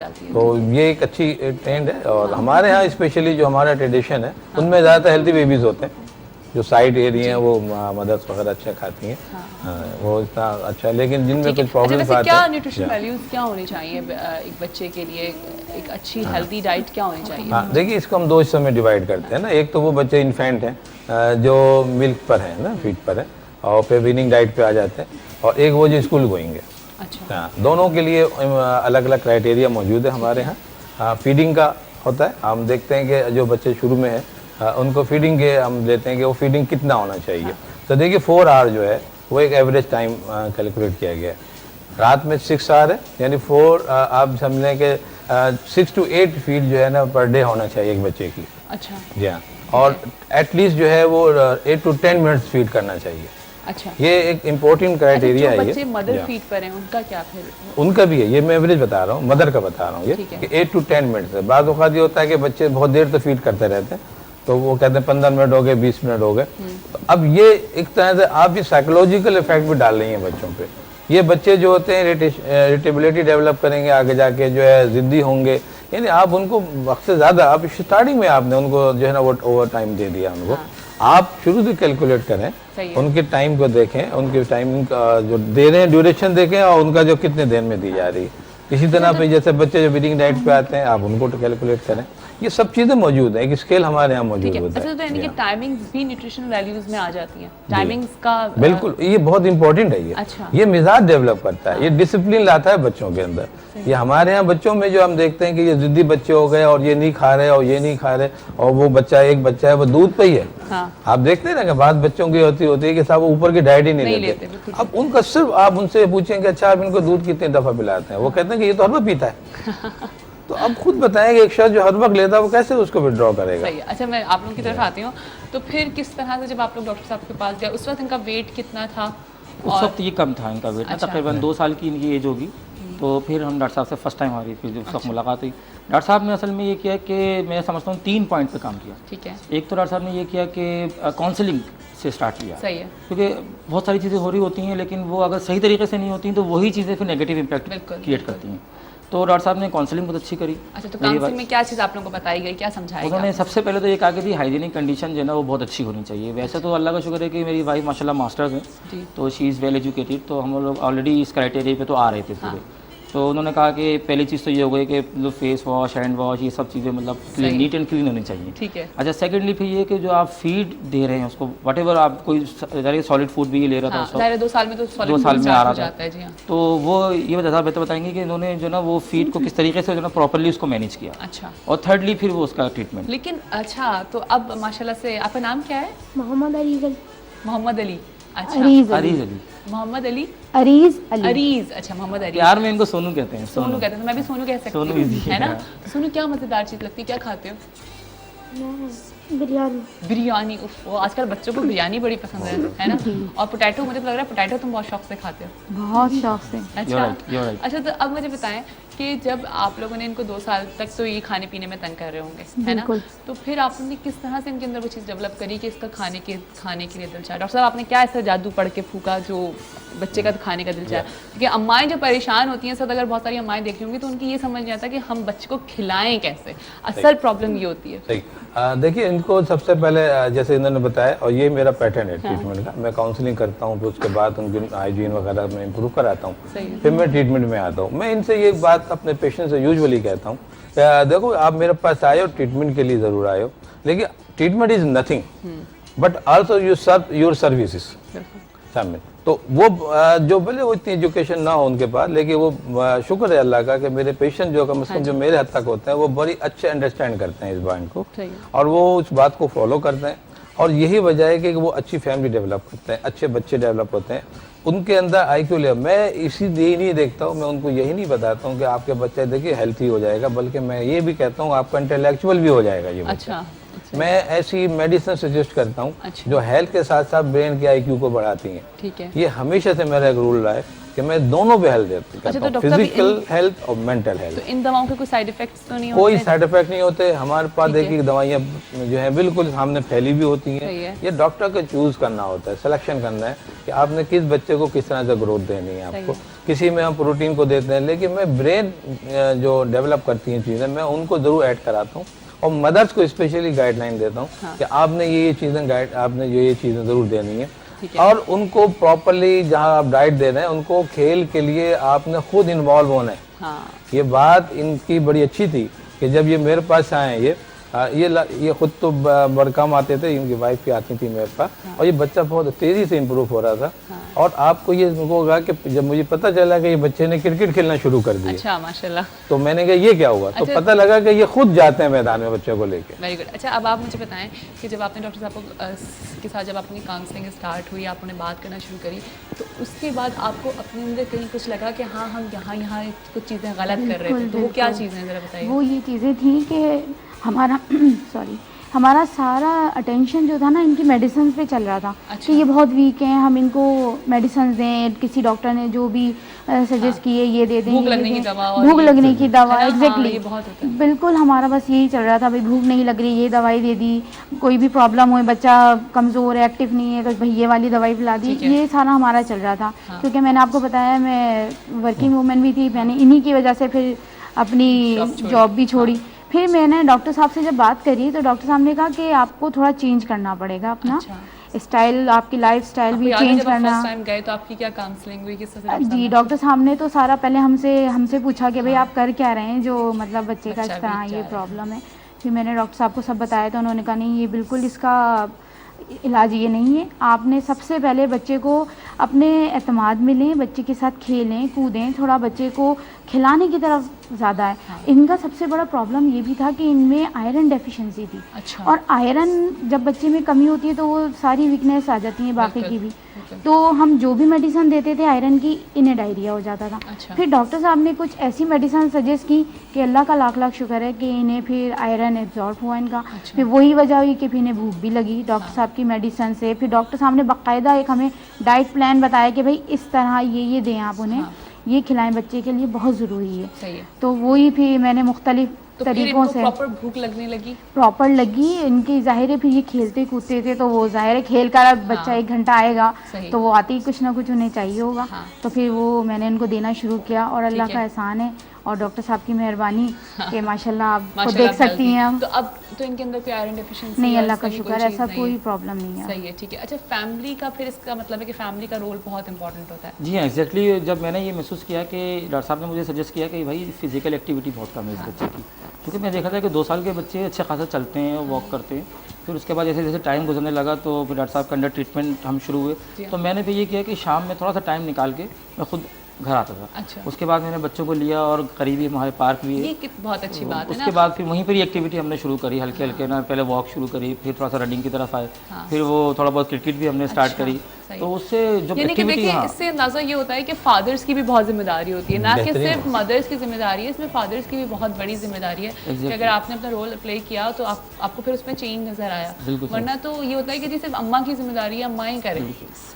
जाती है। तो ये एक अच्छी ट्रेंड है और हमारे यहाँ स्पेशली जो हमारा ट्रेडिशन है उनमें ज़्यादातर हेल्दी बेबीज होते हैं। जो साइड एरिया हैं वो मदर्स वगैरह अच्छा खाती हैं। वो इतना अच्छा है, लेकिन जिनमें कुछ प्रॉब्लम आते हैं। क्या न्यूट्रिशन वैल्यूज क्या होनी चाहिए एक बच्चे के लिए, एक अच्छी हेल्दी डाइट क्या होनी चाहिए? हाँ, देखिए इसको हम दो हिस्सों में डिवाइड करते हैं ना। एक तो वो बच्चे इन्फेंट हैं जो मिल्क पर है ना, फीड पर है और फिर वीनिंग डाइट पे आ जाते हैं, और एक वो जो स्कूल गोइंग है। अच्छा। हाँ, दोनों के लिए अलग अलग क्राइटेरिया मौजूद है हमारे यहाँ। फीडिंग का होता है, हम देखते हैं कि जो बच्चे शुरू में है उनको फीडिंग के हम लेते हैं कि वो फीडिंग कितना होना चाहिए। तो देखिए 4 आवर जो है वो एक एवरेज टाइम कैलकुलेट किया गया है। रात में 6 आवर है, यानी 4 आप समझ लें कि 6 to 8 फीड जो है ना पर डे होना चाहिए एक बच्चे की। अच्छा जी हाँ, और एटलीस्ट जो है वो 8 to 10 मिनट्स फीड करना चाहिए। अच्छा, ये एक इम्पोर्टेंट क्राइटेरिया है। बच्चे मदर फीड पर हैं उनका क्या फिर? उनका भी है, ये मैं एवरेज बता रहा हूँ, मदर का बता रहा हूँ ये कि 8 to 10 मिनट्स है। बाद वक़्त ये होता है कि बच्चे बहुत देर तक फीड करते रहते हैं, तो वो कहते हैं 15 मिनट हो गए, 20 मिनट हो गए। तो अब ये एक तरह से आप भी साइकोलॉजिकल इफेक्ट भी डाल रही हैं बच्चों पे। ये बच्चे जो होते हैं इरिटेबिलिटी डेवलप करेंगे, आगे जाके जो है ज़िद्दी होंगे। यानी आप उनको वक्त से ज़्यादा, आप स्टार्टिंग में आपने उनको जो है ना वो ओवर टाइम दे दिया उनको। आप शुरू से कैलकुलेट करें, उनके टाइम को देखें, उनके टाइम का जो दे रहे हैं ड्यूरेशन देखें, और उनका जो कितने देर में दी जा रही है। इसी तरह पे जैसे बच्चे जो वीडिंग डाइट पे आते हैं आप उनको तो कैलकुलेट करें। ये सब चीज़ें मौजूद है, एक स्केल हमारे यहाँ मौजूद होता है। अच्छा, तो यानी कि टाइमिंग्स भी न्यूट्रिशनल वैल्यूज में आ जाती हैं, टाइमिंग्स का बिल्कुल, ये बहुत इंपॉर्टेंट है। ये अच्छा। ये मिजाज डेवलप करता है, ये डिसिप्लिन लाता है बच्चों के अंदर। ये हमारे यहाँ बच्चों में जो हम देखते हैं कि ये जिद्दी बच्चे हो गए और ये नहीं खा रहे और ये नहीं खा रहे, और वो बच्चा एक बच्चा है वो दूध पे ही है। आप देखते हैं ना कि बात बच्चों की होती है कि साहब वो ऊपर की डाइट ही नहीं लेते। अब उनका सिर्फ आप उनसे पूछें कि अच्छा आप इनको दूध कितनी दफा पिलाते हैं, वो कहते हैं कि ये तो हर वक्त पीता है। तो अब खुद बताएं कि एक शख्स जो हर वक्त लेता है वो कैसे उसको विड्रॉ करेगा? सही है। अच्छा, मैं आप लोगों की तरफ आती हूँ, तो फिर किस तरह से जब आप लोग डॉक्टर साहब के पास गए उस वक्त इनका वेट कितना था? उस वक्त ये कम था इनका वेट। अच्छा। तकरीबन 2 साल की इनकी एज होगी। तो फिर हम डॉक्टर साहब से फर्स्ट टाइम हमारी फिर उस वक्त मुलाकात हुई। डॉक्टर साहब ने असल में ये किया कि मैं समझता हूँ 3 पॉइंट पे काम किया। ठीक है। एक तो डॉक्टर साहब ने ये किया कि काउंसलिंग से स्टार्ट किया। सही है। क्योंकि बहुत सारी चीज़ें हो रही होती हैं, लेकिन वो अगर सही तरीके से नहीं होती तो वही चीज़ें फिर नेगेटिव इम्पैक्ट क्रिएट करती हैं। तो डॉक्टर साहब ने काउंसलिंग बहुत अच्छी करी। अच्छा, तो काउंसलिंग में क्या चीज़ आप लोगों को बताई गई, क्या समझाया गया? उन्होंने सबसे पहले तो ये कहा कि थी हाइजीनिक कंडीशन जो है ना वो बहुत अच्छी होनी चाहिए। वैसे तो अल्लाह का शुक्र है कि मेरी वाइफ माशाल्लाह मास्टर्स हैं, तो शी इज़ वेल एजुकेटेड, तो हम लोग ऑलरेडी इस क्राइटेरिया पे तो आ रहे थे पूरे। तो उन्होंने कहा कि पहली चीज़ तो ये हो गई कि मतलब फेस वॉश, हैंड वॉश, ये सब चीज़ें मतलब नीट एंड क्लीन होनी चाहिए। ठीक है। अच्छा, सेकेंडली फिर ये कि जो आप फीड दे रहे हैं उसको, वट एवर आप कोई सॉलिड फूड भी ये ले रहा था उसको 2 साल में तो 2 साल में आ रहा जाता है। जी हाँ। तो वो ये बेहतर बताएंगे कि इन्होंने जो ना वो फीड को किस तरीके से जो ना प्रॉपरली उसको मैनेज किया। अच्छा। और थर्डली फिर वो उसका ट्रीटमेंट। लेकिन अच्छा, तो अब माशाल्लाह से आपका नाम क्या है? मोहम्मद अरीज। मोहम्मद अली। अच्छा, अरीज अली। मोहम्मद अली। अरीज अली। अरीज। अच्छा, मोहम्मद अरीज। यार मैं इनको सोनू कहते हैं। सोनू कहते हैं, तो मैं भी सोनू कह सकती सोनू हूँ, easy है ना? है। तो सोनू, क्या मज़ेदार चीज़ लगती है, क्या खाते हो? बिरयानी। बिरयानी। उफ, वो आजकल बच्चों को बिरयानी बड़ी पसंद है ना? और पोटैटो, मुझे तो लग रहा है पोटैटो तुम बहुत शौक से खाते हो। बहुत शौक से। अच्छा। You're right. अच्छा, तो अब मुझे बताएं कि जब आप लोगों ने इनको 2 साल तक तो ये खाने पीने में तंग कर रहे होंगे, है ना? तो फिर आपने किस तरह से इनके अंदर वो चीज़ डेवलप करी कि इसका खाने के लिए दिल चाहे? डॉक्टर साहब, आपने क्या ऐसा जादू पढ़ के फूका जो बच्चे का खाने का दिल चाहे? क्योंकि अम्माएं जो परेशान होती हैं, सब अगर बहुत सारी अम्माएं देख रही होंगी तो उनकी ये समझ नहीं आता कि हम बच्चे को खिलाएं कैसे। असल प्रॉब्लम ये होती है। सही। देखिए, इनको सबसे पहले जैसे इन्होंने बताया, और ये मेरा पैटर्न है ट्रीटमेंट का, मैं काउंसलिंग करता हूँ, फिर उसके बाद उनकी हाइजीन वगैरह में इम्प्रूव कराता हूँ, फिर मैं ट्रीटमेंट में आता हूँ। मैं इनसे ये बात अपने पेशेंट से यूजुअली कहता हूँ, देखो आप मेरे पास आए हो ट्रीटमेंट के लिए ज़रूर आए हो, लेकिन treatment is nothing but also you serve your services शामिल। तो वो जो भले वो इतनी एजुकेशन ना हो उनके पास, लेकिन वो शुक्र है अल्लाह का कि मेरे पेशेंट जो कम से कम जो मेरे हद तक होते हैं वो बड़ी अच्छे अंडरस्टैंड करते हैं इस बात को, और वो उस बात को फॉलो करते हैं। और यही वजह है कि वो अच्छी फैमिली डेवलप करते हैं, अच्छे बच्चे डेवलप होते हैं, उनके अंदर IQ लेवल। मैं इसीलिए नहीं देखता हूँ, मैं उनको यही नहीं बताता हूँ कि आपके बच्चे देखिए हेल्थी हो जाएगा, बल्कि मैं ये भी कहता हूँ आपका इंटेलेक्चुअल भी हो जाएगा ये बच्चा। मैं ऐसी मेडिसिन सजेस्ट करता हूँ जो हेल्थ के साथ साथ ब्रेन के IQ को बढ़ाती हैं। ठीक है। ये हमेशा से मेरा एक रूल रहा है कि मैं दोनों पे हेल्थ देता हूँ, फिजिकल हेल्थ और मेंटल हेल्थ। तो इन दवाओं के कोई साइड इफेक्ट्स तो नहीं होते? कोई साइड इफेक्ट नहीं होते हमारे पास। देखिए दवाइयाँ जो है बिल्कुल सामने फैली भी होती हैं। ये डॉक्टर को चूज करना होता है, सिलेक्शन करना है कि आपने किस बच्चे को किस तरह से ग्रोथ देनी है आपको। किसी में हम प्रोटीन को देते हैं, लेकिन मैं ब्रेन जो डेवलप करती हैं चीज़ें मैं उनको ज़रूर ऐड कराता हूँ और मदर्स को स्पेशली गाइडलाइन देता हूँ कि आपने ये चीज़ें आपने ये चीज़ें ज़रूर देनी है। और उनको प्रॉपरली जहाँ आप डाइट दे रहे हैं उनको खेल के लिए आपने खुद इन्वॉल्व होना है। हाँ। ये बात इनकी बड़ी अच्छी थी कि जब ये मेरे पास आए ये खुद तो बड़काम आते थे, इनकी वाइफ भी आती थी मेरे पास। और ये बच्चा बहुत तेजी से इम्प्रूव हो रहा था। और आपको ये होगा कि जब मुझे पता चला कि ये बच्चे ने क्रिकेट खेलना शुरू कर दिया, अच्छा माशाल्लाह, तो मैंने कहा ये क्या हुआ। तो पता लगा कि ये खुद जाते हैं मैदान में बच्चों को लेके। Very good. अच्छा अब आप मुझे बताएं कि जब आपने डॉक्टर साहब के साथ जब आपकी काउंसलिंग स्टार्ट हुई, आपने बात करना शुरू करी, तो उसके बाद आपको अपने अंदर कहीं कुछ लगा कि हाँ हम यहाँ कुछ चीज़ें गलत कर रहे थे, तो वो क्या चीज़ें ज़रा बताइए। वो ये चीज़ें थी कि हमारा सारा अटेंशन जो था ना इनकी मेडिसिन पे चल रहा था। अच्छा। कि ये बहुत वीक हैं, हम इनको मेडिसिन दें, किसी डॉक्टर ने जो भी सजेस्ट किए ये दे दें, भूख लगने की दवा और भूख लगने की दवा, ये एग्जैक्टली बहुत होता है। बिल्कुल हमारा बस यही चल रहा था, भाई भूख नहीं लग रही ये दवाई दे दी, कोई भी प्रॉब्लम हो, बच्चा कमज़ोर है, एक्टिव नहीं है, तो भैया वाली दवाई पिला दी, ये सारा हमारा चल रहा था। क्योंकि मैंने आपको बताया मैं वर्किंग वूमेन भी थी, मैंने इन्हीं की वजह से फिर अपनी जॉब भी छोड़ी। फिर मैंने डॉक्टर साहब से जब बात करी तो डॉक्टर साहब ने कहा कि आपको थोड़ा चेंज करना पड़ेगा अपना स्टाइल, आपकी लाइफ स्टाइल भी चेंज करना। फर्स्ट टाइम गए तो आपकी क्या काउंसलिंग हुई, किस तरह से? जी डॉक्टर साहब ने तो सारा पहले हमसे पूछा कि भाई आप कर क्या रहे हैं, जो मतलब बच्चे का इस तरह ये प्रॉब्लम है। फिर मैंने डॉक्टर साहब को सब बताया तो उन्होंने कहा नहीं ये बिल्कुल इसका इलाज ये नहीं है, आपने सबसे पहले बच्चे को अपने एतमाद में लें, बच्चे के साथ खेलें कूदें, थोड़ा बच्चे को खिलाने की तरफ ज़्यादा है। इनका सबसे बड़ा प्रॉब्लम ये भी था कि इनमें आयरन डेफिशिएंसी थी। अच्छा। और आयरन जब बच्चे में कमी होती है तो वो सारी वीकनेस आ जाती है बाकी की भी। तो हम जो भी मेडिसिन देते थे आयरन की, इन्हें डायरिया हो जाता था। अच्छा। फिर डॉक्टर साहब ने कुछ ऐसी मेडिसिन सजेस्ट की कि अल्लाह का लाख लाख शुक्र है कि इन्हें फिर आयरन एब्जॉर्ब हुआ इनका। फिर वही वजह हुई कि फिर इन्हें भूख भी लगी डॉक्टर साहब की मेडिसिन से। फिर डॉक्टर साहब ने बाकायदा एक हमें डाइट प्लान बताया कि भाई इस तरह ये दें आप उन्हें, ये खिलाएं, बच्चे के लिए बहुत ज़रूरी है। सही है। तो वही फिर मैंने मुख्तलिफ तरीकों से प्रॉपर भूख लगने लगी, प्रॉपर लगी इनकी। ज़ाहिर है फिर ये खेलते कूदते थे तो वो ज़ाहिर है खेल कर अब बच्चा 1 घंटा आएगा तो वो आते ही कुछ ना कुछ उन्हें चाहिए होगा। तो फिर वो मैंने इनको देना शुरू किया और अल्लाह का एहसान है और डॉक्टर साहब की मेहरबानी कि माशाल्लाह आप देख सकती हैं हम। तो अब तो इनके अंदर कोई आयरन डेफिशिएंसी नहीं, अल्लाह का शुक्र ऐसा कोई प्रॉब्लम नहीं है। सही है, ठीक है। अच्छा फैमिली का फिर इसका मतलब है कि फैमिली का रोल बहुत इंपॉर्टेंट होता है। जी हाँ एग्जैक्टली। जब मैंने ये महसूस किया कि डॉक्टर साहब ने मुझे सजेस्ट किया कि भाई फिजिकल एक्टिविटी बहुत कम है इस बच्चे की, क्योंकि मैं देखा था कि 2 साल के बच्चे अच्छे खासा चलते हैं, वॉक करते हैं। फिर उसके बाद जैसे जैसे टाइम गुजरने लगा तो फिर डॉक्टर साहब के अंडर ट्रीटमेंट हम शुरू हुए। तो मैंने फिर ये किया कि शाम में थोड़ा सा टाइम निकाल के मैं खुद घर आता था। अच्छा। उसके बाद मैंने बच्चों को लिया और करीबी हमारे पार्क भी है, ये बहुत अच्छी बात है ना। उसके बाद फिर वहीं पर ही एक्टिविटी हमने शुरू करी हल्के हल्के ना, पहले वॉक शुरू करी, फिर थोड़ा सा रनिंग की तरफ आए, फिर वो थोड़ा बहुत क्रिकेट भी हमने स्टार्ट करी। तो उससे जो यानी कि एक्टिविटी, देखिए हाँ इससे अंदाजा ये होता है कि फादर्स की भी बहुत जिम्मेदारी होती है, ना कि सिर्फ मदर्स की जिम्मेदारी है, इसमें फादर्स की भी बहुत बड़ी जिम्मेदारी है कि अगर आपने अपना रोल प्ले किया तो आपको फिर उसमें चेंज नजर आया। वरना तो ये होता है कि जी सिर्फ अम्मा की जिम्मेदारी है, अम्मा ही करें।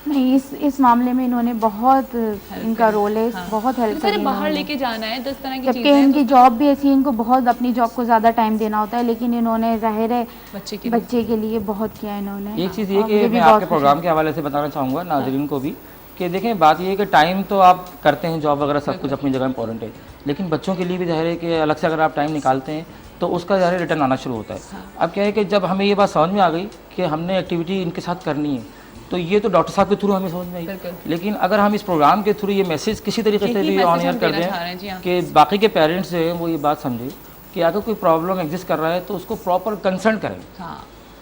नहीं, इस मामले में इन्होंने बहुत इनका रोल है, बहुत हेल्प करी। बाहर लेके जाना है 10 तरह की जबकि चीजें, इनकी जॉब भी ऐसी है, इनको बहुत अपनी जॉब को ज़्यादा टाइम देना होता है, लेकिन इन्होंने जाहिर है बच्चे के लिए बहुत किया इन्होंने। एक चीज़ ये कि मैं आपके प्रोग्राम के हवाले से बताना चाहूँगा नाज़रीन को भी कि देखें बात ये है कि टाइम तो आप करते हैं, जॉब वगैरह सब कुछ अपनी जगह इंपॉर्टेंट है, लेकिन बच्चों के लिए भी जाहिर है कि अलग से अगर आप टाइम निकालते हैं तो उसका ज़ाहिर रिटर्न आना शुरू होता है। अब क्या है कि जब हमें ये बात समझ में आ गई कि हमने एक्टिविटी इनके साथ करनी है, तो ये तो डॉक्टर साहब के थ्रू हमें समझ में आई, लेकिन अगर हम इस प्रोग्राम के थ्रू ये मैसेज किसी तरीके से भी ऑन एयर कर दें कि बाकी के पेरेंट्स जो हैं वो ये बात समझें कि अगर कोई प्रॉब्लम एग्जिस्ट कर रहा है तो उसको प्रॉपर कंसल्ट करें,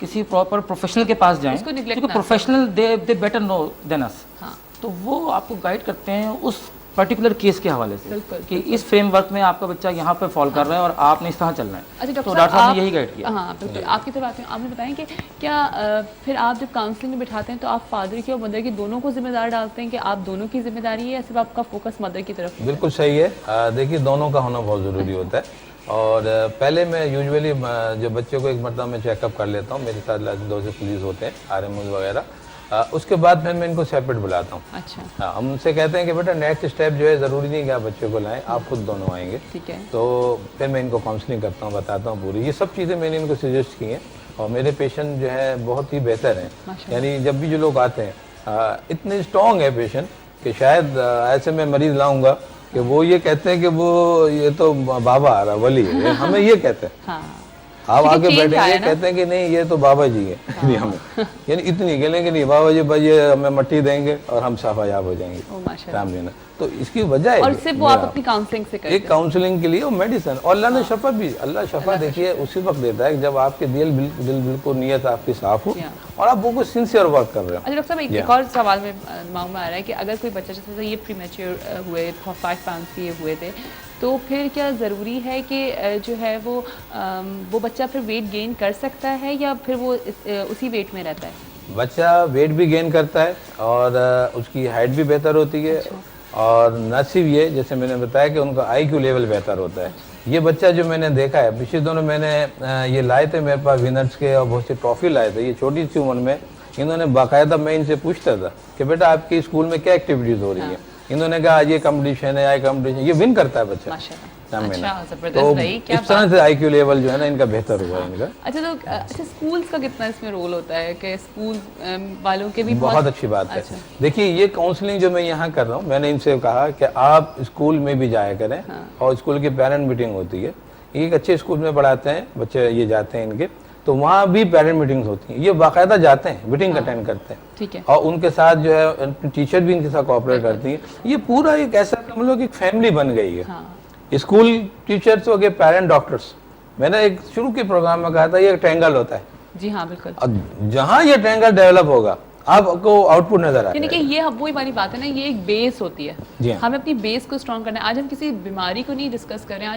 किसी प्रॉपर प्रोफेशनल के पास जाएं, क्योंकि professional they better know than us. तो वो आपको गाइड करते हैं उस पर्टिकुलर केस के हवाले से कि इस फ्रेमवर्क में आपका बच्चा यहाँ पे फॉलो कर रहा है और आपने इस तरह चलना है। अच्छा तो डॉक्टर साहब ने यही गाइड किया। हाँ बिल्कुल, आपकी तरफ आते हैं। आपने बताएं कि क्या फिर आप जब काउंसलिंग में बिठाते हैं तो आप फादर की और मदर की दोनों को जिम्मेदार डालते हैं कि आप दोनों की जिम्मेदारी है या सिर्फ आपका फोकस मदर की तरफ? बिल्कुल सही है। देखिए दोनों का होना बहुत ज़रूरी होता है। और पहले मैं यूजुअली जो बच्चों को एक मरतबा मैं चेकअप कर लेता हूँ, मेरे साथ 2 से पुलिस होते हैं, RMOs वगैरह। उसके बाद फिर मैं इनको सेपरेट बुलाता हूँ। अच्छा। हम उनसे कहते हैं कि बेटा नेक्स्ट स्टेप जो है ज़रूरी नहीं कि आप बच्चों को लाएं, आप खुद दोनों आएंगे। ठीक है। तो फिर मैं इनको काउंसलिंग करता हूँ, बताता हूँ पूरी, ये सब चीज़ें मैंने इनको सजेस्ट की हैं और मेरे पेशेंट जो है बहुत ही बेहतर हैं। यानी जब भी जो लोग आते हैं इतने स्ट्रॉन्ग है पेशेंट कि शायद ऐसे में मरीज लाऊंगा कि वो ये कहते हैं कि वो ये तो बाबा आ रहा वली है, हमें ये कहते हैं। हाँ आप क्योंकि आके change बैठेंगे आया ना। कहते हैं कि नहीं ये तो बाबा जी है हमें, यानी इतनी कहेंगे नहीं बाबा जी भाई ये हमें मट्टी देंगे और हम साफायाब हो जाएंगे ओ माशाल्लाह। फैमिली में। तो इसकी वजह है और कि सिर्फ वो आप मेरा- अपनी काउंसलिंग से करते एक हैं। काउंसलिंग के लिए और मेडिसिन, और अल्लाह ने शफा भी, अल्लाह शफा देखिए उसी वक्त देता है कि जब आपके दिल बिल्कुल नीयत आपकी साफ हो Yeah. और आप वो सिंसियर वर्क कर रहे हो। अच्छा डॉक्टर साहब एक और सवाल में दिमाग में आ रहा है कि अगर कोई बच्चा जैसे ये प्रीमेच्योर हुए 5 पाउंड्स के हुए थे, तो फिर क्या ज़रूरी है कि जो है वो बच्चा फिर वेट गेन कर सकता है या फिर वो उसी वेट में रहता है? बच्चा वेट भी गेन करता है और उसकी हाइट भी बेहतर होती है। और न सिर्फ ये, जैसे मैंने बताया कि उनका IQ लेवल बेहतर होता है। ये बच्चा जो मैंने देखा है, पिछले दिनों मैंने ये लाए थे मेरे पास विनर्स के और बहुत सी ट्रॉफी लाए थे। ये छोटी सी उम्र में इन्होंने बाकायदा, मैं इनसे पूछता था कि बेटा आपकी स्कूल में क्या एक्टिविटीज़ हो रही है, इन्होंने कहा आज ये कंपटीशन है, आज कंपटीशन, ये विन करता है बच्चा। माशाल्लाह। शाम में ना। अच्छा, जबरदस्त तो भाई, क्या इस तरह से IQ लेवल जो है ना इनका बेहतर हुआ है इनका। अच्छा तो अच्छा स्कूल्स का कितना इसमें रोल होता है कि स्कूल वालों के भी बहुत अच्छी बात है। अच्छा। देखिए ये काउंसलिंग जो मैं यहाँ कर रहा हूँ, मैंने इनसे कहा कि आप स्कूल में भी जाया करें। और स्कूल की पेरेंट मीटिंग होती है, एक अच्छे स्कूल में पढ़ाते हैं बच्चे, ये जाते हैं इनके, तो वहाँ भी पेरेंट मीटिंग्स होती हैं, ये बाकायदा जाते हैं, मीटिंग अटेंड करते हैं। ठीक है। और उनके साथ जो है टीचर भी इनके साथ कोऑपरेट करती है। ये पूरा एक ऐसा मतलब एक फैमिली बन गई है। हाँ। स्कूल टीचर्स हो गए, पेरेंट डॉक्टर्स। मैंने एक शुरू के प्रोग्राम में कहा था ये एक ट्रायंगल होता है, जी हाँ बिल्कुल। और जहाँ ये ट्रायंगल डेवलप होगा आपको आउटपुट नजर आ यानी कि जाएगा। ये वही वाली बात है ना, ये एक बेस होती है। जी हाँ। हमें अपनी बेस को स्ट्रॉन्ग करना है। आज हम किसी बीमारी को नहीं डिस्कस कर रहे हैं,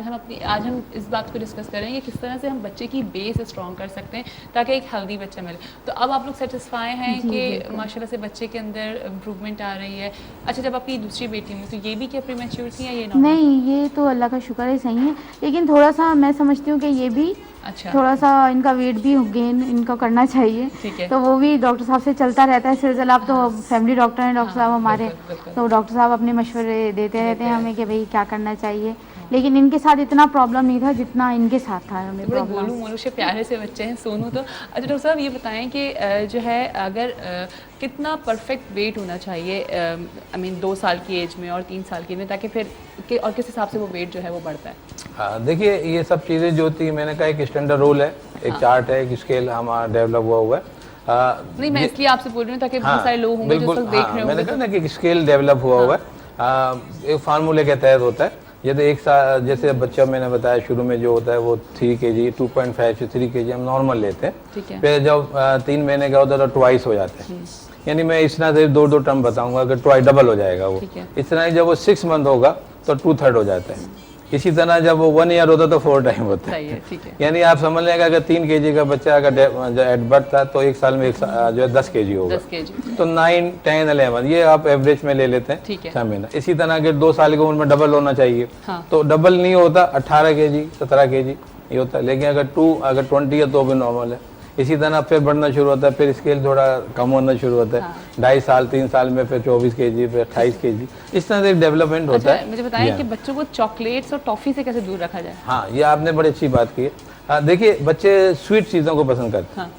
आज हम इस बात को डिस्कस कर रहे हैं कि किस तरह से हम बच्चे की बेस स्ट्रॉन्ग कर सकते हैं ताकि एक हेल्दी बच्चा मिले। तो अब आप लोग सेटिस्फाई हैं कि माशाल्लाह से बच्चे के अंदर इम्प्रूवमेंट आ रही है। अच्छा जब आपकी दूसरी बेटी में, तो ये भी क्या प्रीमेच्योर थी या ये नॉर्मल? नहीं, ये तो अल्लाह का शुक्र है सही है, लेकिन थोड़ा सा मैं समझती हूँ कि ये भी अच्छा थोड़ा सा इनका वेट भी गेन इनका करना चाहिए। ठीक है। तो वो भी डॉक्टर साहब से चलता रहता है सिलसिला। आप तो फैमिली डॉक्टर हैं डॉक्टर साहब हमारे, बिल्कुल। तो डॉक्टर साहब अपने मशवरे देते रहते हैं हमें कि भाई क्या करना चाहिए। लेकिन इनके साथ इतना प्रॉब्लम नहीं था जितना इनके साथ था हमें बड़े प्रॉब्लम। गोलू मोलू से प्यारे से बच्चे हैं सोनू तो। अच्छा डॉक्टर साहब ये बताएं कि जो है अगर कितना परफेक्ट वेट होना चाहिए आई मीन 2 साल की एज में और 3 साल की में, ताकि फिर और किस हिसाब से वो वेट जो है वो बढ़ता है? हाँ देखिए ये सब चीज़ें जो होती है, मैंने कहा एक स्टैंडर्ड रूल है, एक चार्ट है, एक स्केल हमारा डेवलप हुआ है। नहीं मैं इसलिए आपसे बोल रही हूँ ताकि बहुत सारे लोग होंगे जो बिल्कुल, सब देख रहे मैंने होंगे। कहा ना कि स्केल डेवलप हुआ हुआ है, एक फार्मूले के तहत होता है। ये तो एक साल, जैसे बच्चा मैंने बताया शुरू में जो होता है वो 3 kg 2.5 से 3 kg हम नॉर्मल लेते हैं। ठीक है। फिर जब 3 महीने का होता है तो ट्वाइस हो जाता है। यानी मैं इस तरह से 2 टर्म बताऊंगा कि ट्वाइस डबल हो जाएगा वो। ठीक है। इस तरह जब वो 6 मंथ होगा तो 2/3 हो जाता है। इसी तरह जब वो 1 ईयर होता है तो 4 टाइम होता है। सही है, ठीक है। यानी आप समझ लेंगे अगर 3 kg का बच्चा अगर एट बर्थ था तो एक साल में जो है 10 kg होगा। 10 kg। तो 9, 10, 11 ये आप एवरेज में ले लेते हैं। ठीक है। 6 महीना। इसी तरह अगर 2 साल की उम्र में डबल होना चाहिए। हाँ। तो डबल नहीं होता, 18 kg 17 kg ये होता है। लेकिन अगर 20 है तो भी नॉर्मल है। इसी तरह फिर बढ़ना शुरू होता है, फिर स्केल थोड़ा कम होना शुरू होता है। 2.5 साल 3 साल में फिर 24 kg, फिर 28 kg, इस तरह से एक डेवलपमेंट होता अच्छा है। मुझे बताएं कि बच्चों को चॉकलेट्स और टॉफी से कैसे दूर रखा जाए? हाँ ये आपने बड़ी अच्छी बात की है। देखिए बच्चे स्वीट चीज़ों को पसंद करते हैं। हाँ।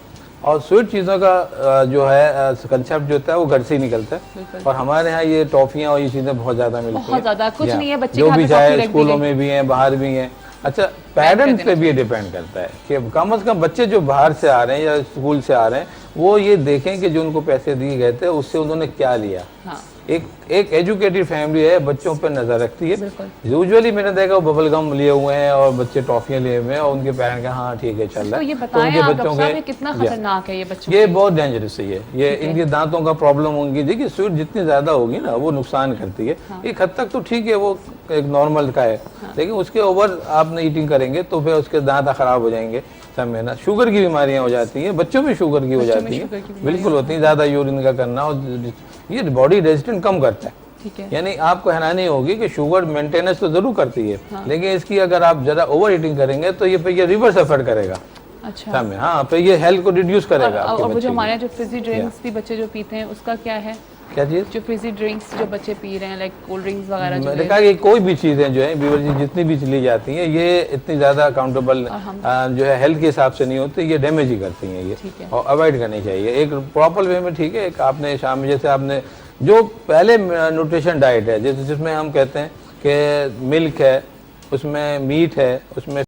और स्वीट चीज़ों का जो है कंसेप्ट जो होता है वो घर से ही निकलता है। बिल्कुल। और हमारे यहाँ ये टॉफियाँ और ये चीज़ें बहुत ज़्यादा मिलती हैं। बहुत ज़्यादा, कुछ या, नहीं है, बच्चे जो के हाथ भी में चाहे टॉफी रख दी स्कूलों गई। में भी हैं, बाहर भी हैं। अच्छा पेरेंट्स पे भी ये डिपेंड करता है कि कम से कम बच्चे जो बाहर से आ रहे हैं या स्कूल से आ रहे हैं वो ये देखें कि जो उनको पैसे दिए गए थे उससे उन्होंने क्या लिया। हाँ। एक एजुकेटेड फैमिली है, बच्चों पर नजर रखती है। बिल्कुल। यूजुअली मैंने देखा वो बबल गम लिए हुए हैं और बच्चे टॉफियां लिए हुए हैं और उनके पेरेंट्स का हाँ ठीक है चल रहा तो है। ये बताएं उनके आप बच्चों डॉक्टर साहब के ये कितना या, खतरनाक है ये बच्चों ये के? बहुत डेंजरस है ये इनके दांतों का प्रॉब्लम होंगी। देखिए स्वीट जितनी ज्यादा होगी ना वो नुकसान करती है। एक हद तक तो ठीक है वो एक नॉर्मल का है। लेकिन उसके ओवर आपने ईटिंग करेंगे तो फिर उसके दांत खराब हो जाएंगे। सब में ना शुगर की बीमारियां हो जाती हैं, बच्चों में शुगर की हो जाती है, बिल्कुल होती है। ज्यादा यूरिन का करना और ये बॉडी रेजिस्टेंट कम करता है। ठीक है। यानी आपको हैरानी होगी कि शुगर मेंटेनेंस तो जरूर करती है। लेकिन इसकी अगर आप जरा ओवर ईटिंग करेंगे तो ये रिवर्स इफेक्ट करेगा। अच्छा। सामने हाँ फिर ये हेल्थ को रिड्यूस करेगा आपके और वो बच्चे जो की। हमारे यहाँ जो फिजी ड्रिंक्स भी बच्चे जो पीते हैं उसका क्या है? क्या चीज? जो फिजी ड्रिंक्स जो बच्चे पी रहे हैं लाइक कोल्ड ड्रिंक्स वगैरह जो मैंने है। कहा कि कोई भी चीज़ें जो है बीवर जितनी भी चली जाती हैं ये इतनी ज़्यादा अकाउंटेबल जो है हेल्थ के हिसाब से नहीं होती, ये डैमेज ही करती हैं ये। ठीक है। और अवॉइड करनी चाहिए एक प्रॉपर वे में। ठीक है, एक आपने शाम में जैसे आपने जो पहले न्यूट्रिशन डाइट है, जैसे जिसमें हम कहते हैं कि मिल्क है, उसमें मीट है, उसमें